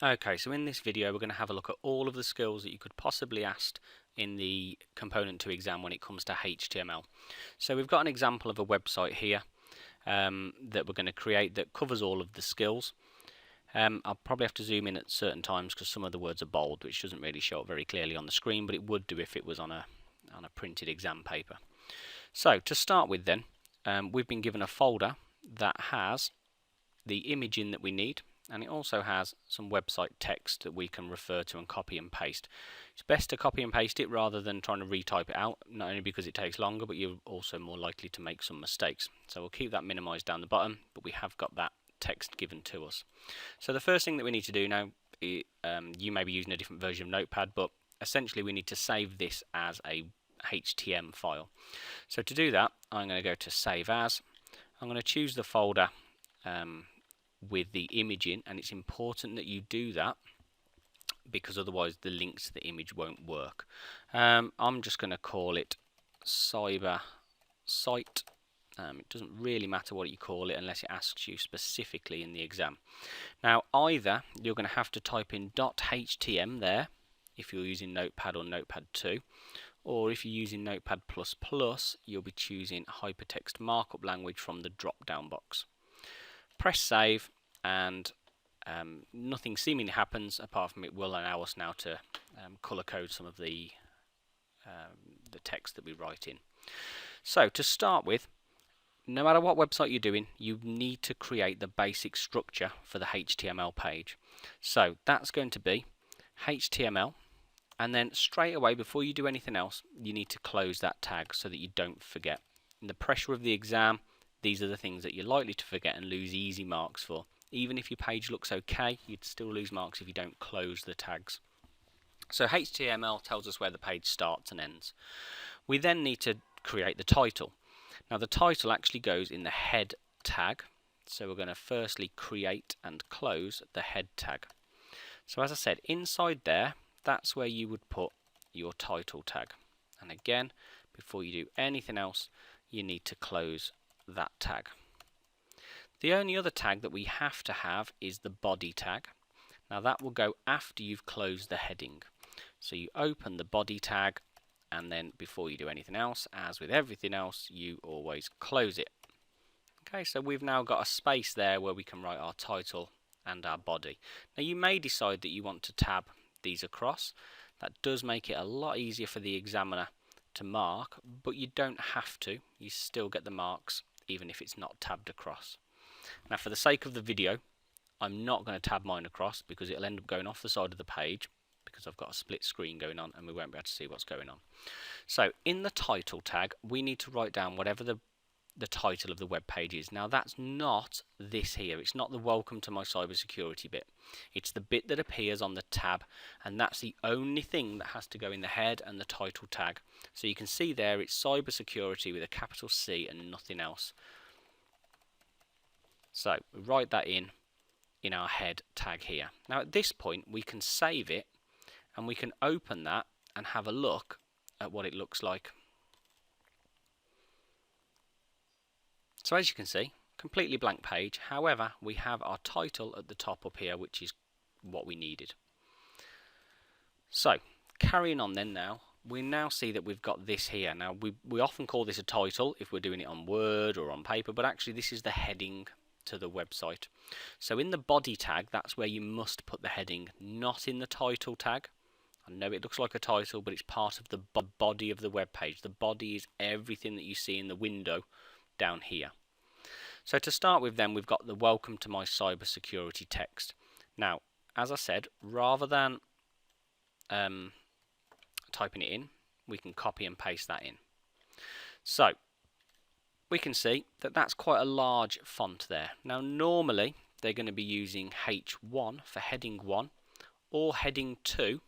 Okay, so in this video we're going to have a look at all of the skills that you could possibly ask in the Component 2 exam when it comes to HTML. So we've got an example of a website here that we're going to create that covers all of the skills. I'll probably have to zoom in at certain times because some of the words are bold, which doesn't really show up very clearly on the screen, but it would do if it was on a printed exam paper. So to start with then, we've been given a folder that has the image in that we need, and it also has some website text that we can refer to and copy and paste. It's best to copy and paste it rather than trying to retype it out, not only because it takes longer, but you're also more likely to make some mistakes. So we'll keep that minimized down the bottom, but we have got that text given to us. So the first thing that we need to do now, you may be using a different version of Notepad, but essentially we need to save this as a HTML file. So to do that, I'm going to go to Save As. I'm going to choose the folder with the image in, and it's important that you do that because otherwise the links to the image won't work. I'm just going to call it Cyber Site. It doesn't really matter what you call it unless it asks you specifically in the exam. Now either you're going to have to type in .htm there if you're using Notepad or Notepad 2, or if you're using Notepad++, you'll be choosing hypertext markup language from the drop down box. Press save, and nothing seemingly happens apart from it will allow us now to color code some of the text that we write in. So to start with, no matter what website you're doing, you need to create the basic structure for the HTML page. So that's going to be HTML, and then straight away before you do anything else you need to close that tag so that you don't forget. In the pressure of the exam, these are the things that you're likely to forget and lose easy marks for. Even if your page looks okay, you'd still lose marks if you don't close the tags. So HTML tells us where the page starts and ends. We then need to create the title. Now the title actually goes in the head tag, so we're going to firstly create and close the head tag. So as I said, inside there, that's where you would put your title tag. And again, before you do anything else, you need to close that tag. The only other tag that we have to have is the body tag. Now that will go after you've closed the heading. So you open the body tag, and then before you do anything else, as with everything else, you always close it. Okay, so we've now got a space there where we can write our title and our body. Now you may decide that you want to tab these across. That does make it a lot easier for the examiner to mark, but you don't have to. You still get the marks even if it's not tabbed across. Now for the sake of the video, I'm not going to tab mine across because it'll end up going off the side of the page because I've got a split screen going on and we won't be able to see what's going on. So in the title tag we need to write down whatever the title of the web page is. Now that's not this here, it's not the welcome to my cybersecurity bit, it's the bit that appears on the tab, and that's the only thing that has to go in the head and the title tag. So you can see there it's cybersecurity with a capital C and nothing else. So we write that in our head tag here. Now at this point we can save it and we can open that and have a look at what it looks like. So as you can see, completely blank page. However, we have our title at the top up here, which is what we needed. So carrying on then now, we now see that we've got this here. Now we often call this a title if we're doing it on Word or on paper, but actually this is the heading to the website. So in the body tag, that's where you must put the heading, not in the title tag. I know it looks like a title, but it's part of the body of the web page. The body is everything that you see in the window down here. So to start with then, we've got the welcome to my cybersecurity text. Now as I said, rather than typing it in, we can copy and paste that in. So we can see that that's quite a large font there. Now normally they're going to be using H1 for heading 1 or heading 2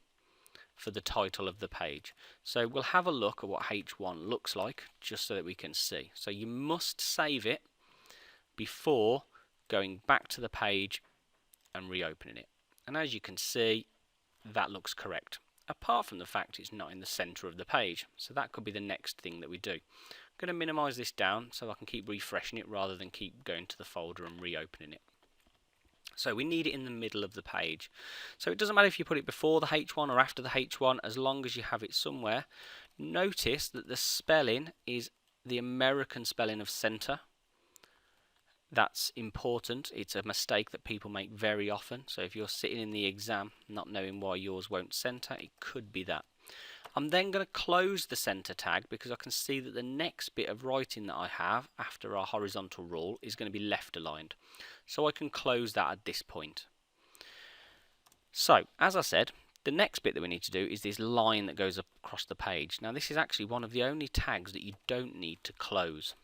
for the title of the page. So we'll have a look at what H1 looks like just so that we can see. So you must save it before going back to the page and reopening it. And as you can see, that looks correct, apart from the fact it's not in the center of the page. So that could be the next thing that we do. I'm going to minimize this down so I can keep refreshing it rather than keep going to the folder and reopening it. So we need it in the middle of the page. So it doesn't matter if you put it before the H1 or after the H1, as long as you have it somewhere. Notice that the spelling is the American spelling of center. That's important. It's a mistake that people make very often. So if you're sitting in the exam not knowing why yours won't center, it could be that. I'm then going to close the center tag because I can see that the next bit of writing that I have after our horizontal rule is going to be left aligned. So I can close that at this point. So, as I said, the next bit that we need to do is this line that goes across the page. Now this is actually one of the only tags that you don't need to close.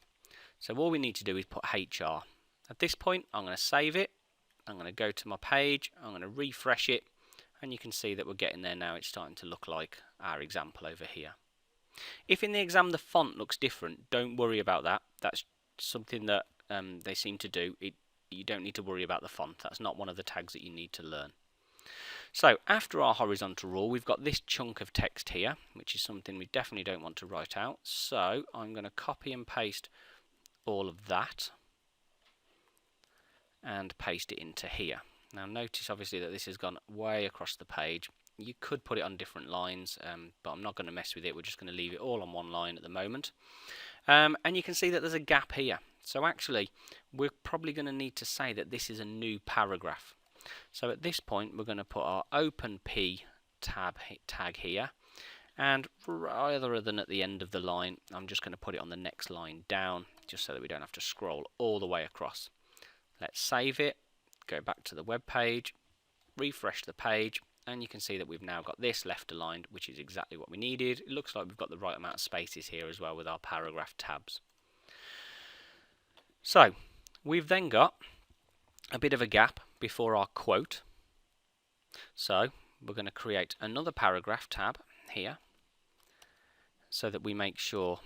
So all we need to do is put HR. At this point I'm going to save it, I'm going to go to my page, I'm going to refresh it, and you can see that we're getting there now. It's starting to look like our example over here. If in the exam the font looks different, don't worry about that. That's something that they seem to do. You don't need to worry about the font. That's not one of the tags that you need to learn. So after our horizontal rule, we've got this chunk of text here, which is something we definitely don't want to write out. So I'm going to copy and paste all of that and paste it into here. Now notice obviously that this has gone way across the page. You could put it on different lines, but I'm not going to mess with it. We're just going to leave it all on one line at the moment. And you can see that there's a gap here. So actually we're probably going to need to say that this is a new paragraph. So at this point we're going to put our open P tag here, and rather than at the end of the line, I'm just going to put it on the next line down, just so that we don't have to scroll all the way across. Let's save it, go back to the web page, refresh the page, and you can see that we've now got this left aligned, which is exactly what we needed. It looks like we've got the right amount of spaces here as well with our paragraph tabs. So we've then got a bit of a gap before our quote. So we're going to create another paragraph tab here so that we make sure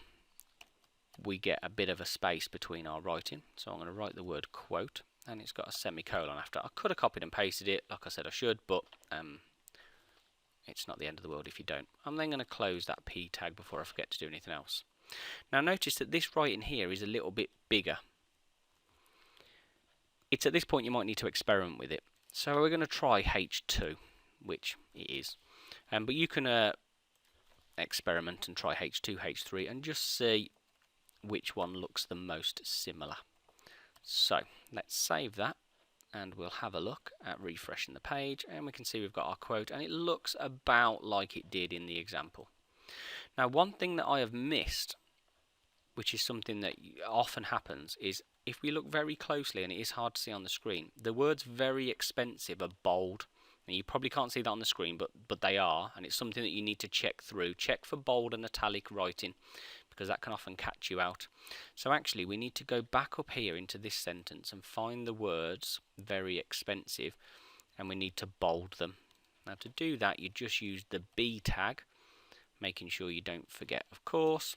we get a bit of a space between our writing. So I'm going to write the word quote, and it's got a semicolon after. I could have copied and pasted it, like I said I should, but it's not the end of the world if you don't. I'm then going to close that P tag before I forget to do anything else. Now notice that this writing here is a little bit bigger. It's at this point you might need to experiment with it. So we're going to try H2, which it is. But you can experiment and try H2, H3, and just see which one looks the most similar. So let's save that, and we'll have a look at refreshing the page, and we can see we've got our quote, and it looks about like it did in the example. Now one thing that I have missed, which is something that often happens, is if we look very closely, and it is hard to see on the screen, the words very expensive are bold. And you probably can't see that on the screen, but they are, and it's something that you need to check through. Check for bold and italic writing, because that can often catch you out. So actually we need to go back up here into this sentence and find the words very expensive, and we need to bold them. Now to do that you just use the B tag, making sure you don't forget, of course,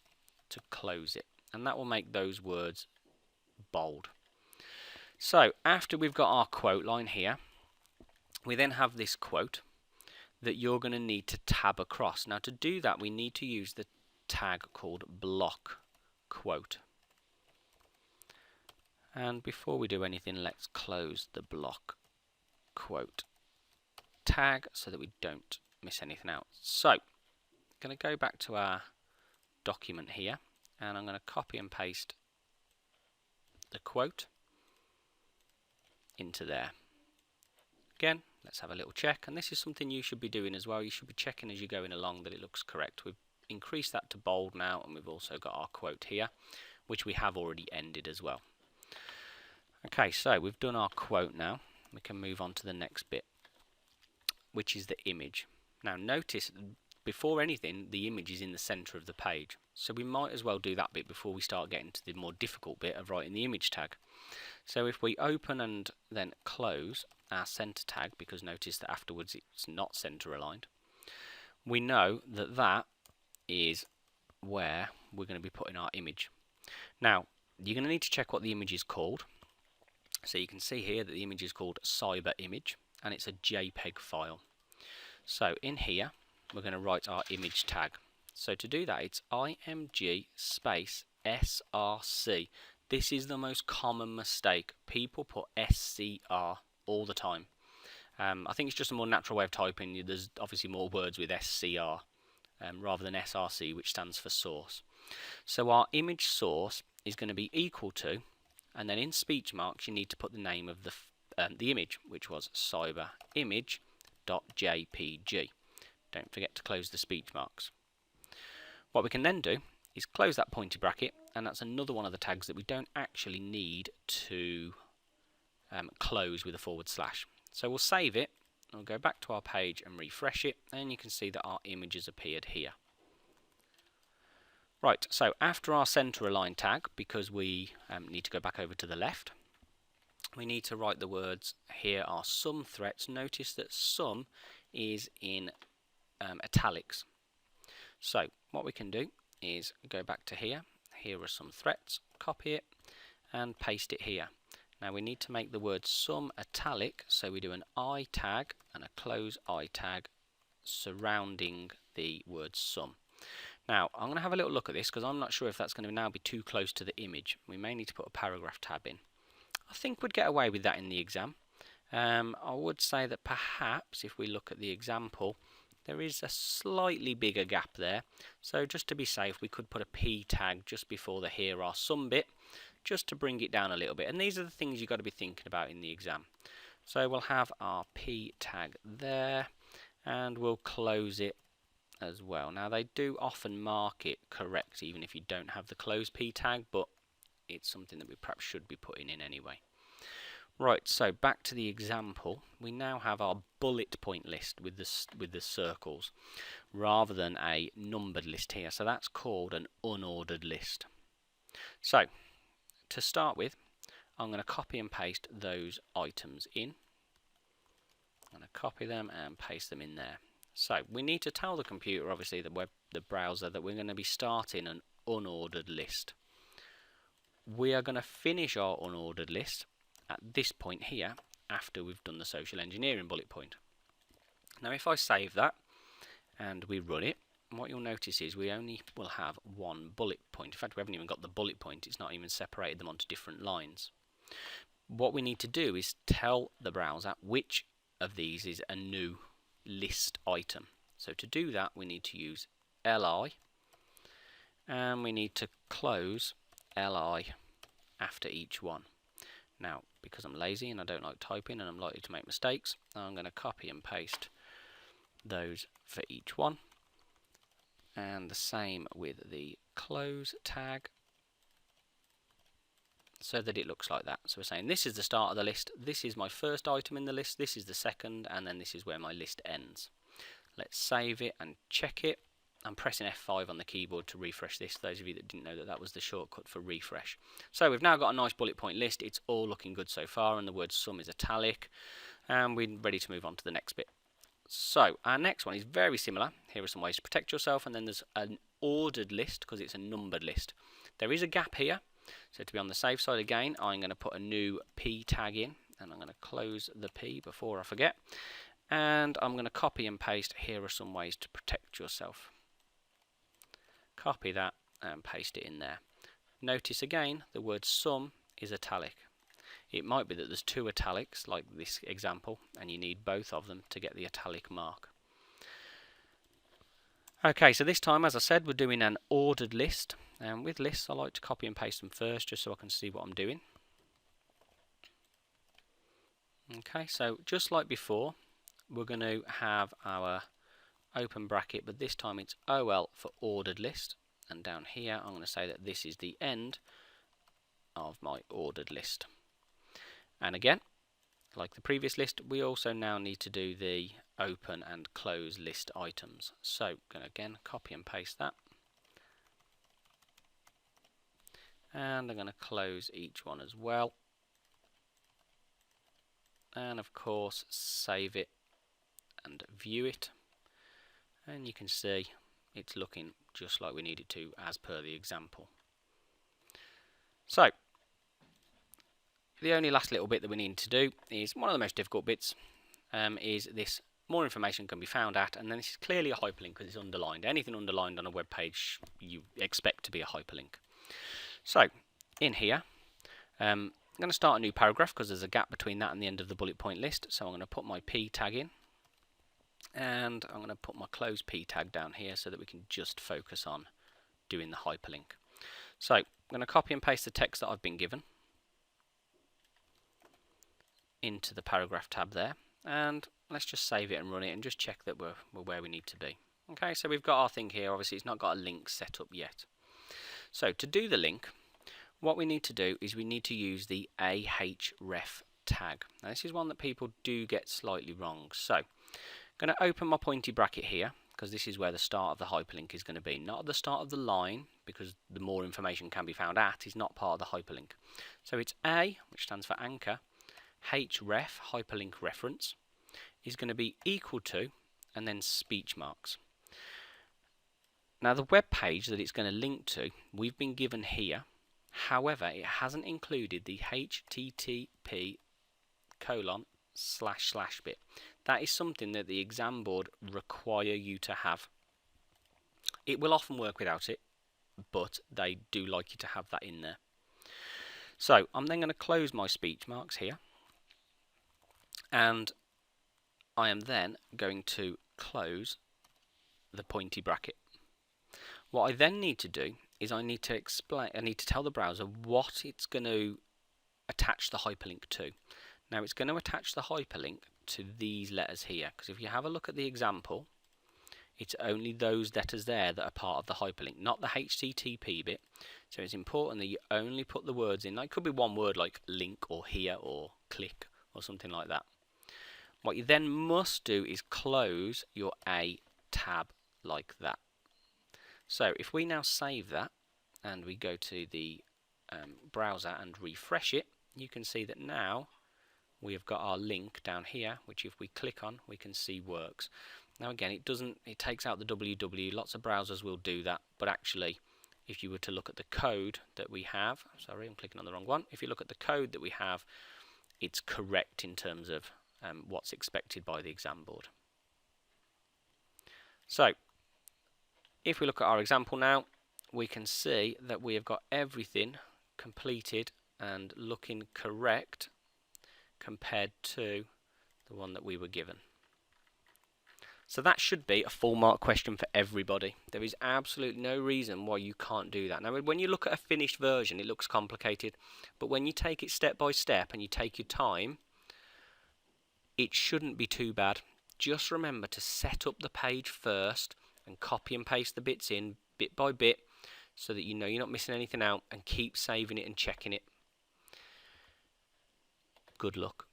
to close it, and that will make those words bold. So after we've got our quote line here, we then have this quote that you're going to need to tab across. Now to do that we need to use the tag called block quote. And before we do anything, let's close the block quote tag so that we don't miss anything out. So I'm going to go back to our document here, and I'm going to copy and paste the quote into there. Again, let's have a little check, and this is something you should be doing as well. You should be checking as you're going along that it looks correct. We've increased that to bold now, and we've also got our quote here, which we have already ended as well. Okay, so we've done our quote now. We can move on to the next bit, which is the image. Now notice, before anything, the image is in the center of the page, so we might as well do that bit before we start getting to the more difficult bit of writing the image tag. So if we open and then close our center tag, because notice that afterwards it's not center aligned, we know that that is where we're going to be putting our image. Now you're going to need to check what the image is called. So you can see here that the image is called cyber image, and it's a JPEG file. So in here we're going to write our image tag. So to do that, it's img space src. This is the most common mistake. People put scr all the time. I think it's just a more natural way of typing. There's obviously more words with SCR rather than SRC, which stands for source. So our image source is going to be equal to, and then in speech marks you need to put the name of the image, which was cyberimage.jpg. Don't forget to close the speech marks. What we can then do is close that pointy bracket, and that's another one of the tags that we don't actually need to close with a /. So we'll save it, we'll go back to our page and refresh it, and you can see that our image has appeared here. Right, so after our center align tag, because we need to go back over to the left, we need to write the words, here are some threats. Notice that some is in italics. So what we can do is go back to here, here are some threats, copy it and paste it here. Now we need to make the word some italic, so we do an I tag and a close I tag surrounding the word some. Now I'm going to have a little look at this because I'm not sure if that's going to now be too close to the image. We may need to put a paragraph tab in. I think we'd get away with that in the exam. I would say that perhaps if we look at the example, there is a slightly bigger gap there, so just to be safe we could put a P tag just before the here are some bit, just to bring it down a little bit. And these are the things you've got to be thinking about in the exam. So we'll have our P tag there, and we'll close it as well. Now they do often mark it correct even if you don't have the close P tag, but it's something that we perhaps should be putting in anyway. Right, so back to the example, we now have our bullet point list with the circles rather than a numbered list here. So that's called an unordered list. So to start with, I'm going to copy and paste those items in. I'm going to copy them and paste them in there. So we need to tell the computer, obviously the browser, that we're going to be starting an unordered list. We are going to finish our unordered list at this point here after we've done the social engineering bullet point. Now if I save that and we run it, what you'll notice is we only will have one bullet point. In fact, we haven't even got the bullet point, it's not even separated them onto different lines. What we need to do is tell the browser which of these is a new list item. So to do that we need to use li, and we need to close li after each one. Now because I'm lazy and I don't like typing and I'm likely to make mistakes, I'm going to copy and paste those for each one, and the same with the close tag, so that it looks like that. So we're saying this is the start of the list, this is my first item in the list, this is the second, and then this is where my list ends. Let's save it and check it. I'm pressing F5 on the keyboard to refresh this, those of you that didn't know that that was the shortcut for refresh. So we've now got a nice bullet point list, it's all looking good so far, and the word some is italic, and we're ready to move on to the next bit. So our next one is very similar. Here are some ways to protect yourself, and then there's an ordered list because it's a numbered list. There is a gap here, so to be on the safe side again, I'm going to put a new P tag in, and I'm going to close the P before I forget, and I'm going to copy and paste here are some ways to protect yourself. Copy that and paste it in there. Notice again the word some is italic. It might be that there's two italics like this example and you need both of them to get the italic mark. Okay, so this time, as I said, we're doing an ordered list, and with lists I like to copy and paste them first just so I can see what I'm doing. Okay, so just like before we're going to have our open bracket, but this time it's OL for ordered list, and down here I'm going to say that this is the end of my ordered list. And again, like the previous list, we also now need to do the open and close list items. So I'm going to again copy and paste that, and I'm going to close each one as well, and of course save it and view it. And you can see it's looking just like we need it to as per the example. So the only last little bit that we need to do is one of the most difficult bits, is this more information can be found at, and then this is clearly a hyperlink because it's underlined. Anything underlined on a web page you expect to be a hyperlink. So in here going to start a new paragraph because there's a gap between that and the end of the bullet point list. So I'm going to put my P tag in, and I'm going to put my close P tag down here so that we can just focus on doing the hyperlink. So I'm going to copy and paste the text that I've been given into the paragraph tab there, and let's just save it and run it and just check that we're where we need to be. Okay, so we've got our thing here. Obviously it's not got a link set up yet. So to do the link, what we need to do is we need to use the ahref tag. Now this is one that people do get slightly wrong. So I'm going to open my pointy bracket here because this is where the start of the hyperlink is going to be. Not at the start of the line, because the more information can be found at is not part of the hyperlink. So it's A, which stands for anchor, href, hyperlink reference, is going to be equal to, and then speech marks. Now the web page that it's going to link to, we've been given here. However, it hasn't included the http:// bit. That is something that the exam board require you to have. It will often work without it, but they do like you to have that in there. So I'm then going to close my speech marks here, and I am then going to close the pointy bracket. What I then need to do is I need to tell the browser what it's going to attach the hyperlink to. Now it's going to attach the hyperlink to these letters here, because if you have a look at the example, it's only those letters there that are part of the hyperlink, not the HTTP bit. So it's important that you only put the words in. Like, it could be one word like link or here or click or something like that. What you then must do is close your A tab like that. So if we now save that and we go to the browser and refresh it, you can see that now we have got our link down here, which if we click on, we can see works. Now again, it takes out the www. Lots of browsers will do that, but actually, if you were to look at the code that we have, sorry, I'm clicking on the wrong one. If you look at the code that we have, it's correct in terms of what's expected by the exam board. So, if we look at our example now, we can see that we have got everything completed and looking correct compared to the one that we were given. So that should be a full mark question for everybody. There is absolutely no reason why you can't do that. Now when you look at a finished version, it looks complicated, but when you take it step by step and you take your time, it shouldn't be too bad. Just remember to set up the page first and copy and paste the bits in bit by bit so that you know you're not missing anything out, and keep saving it and checking it. Good luck.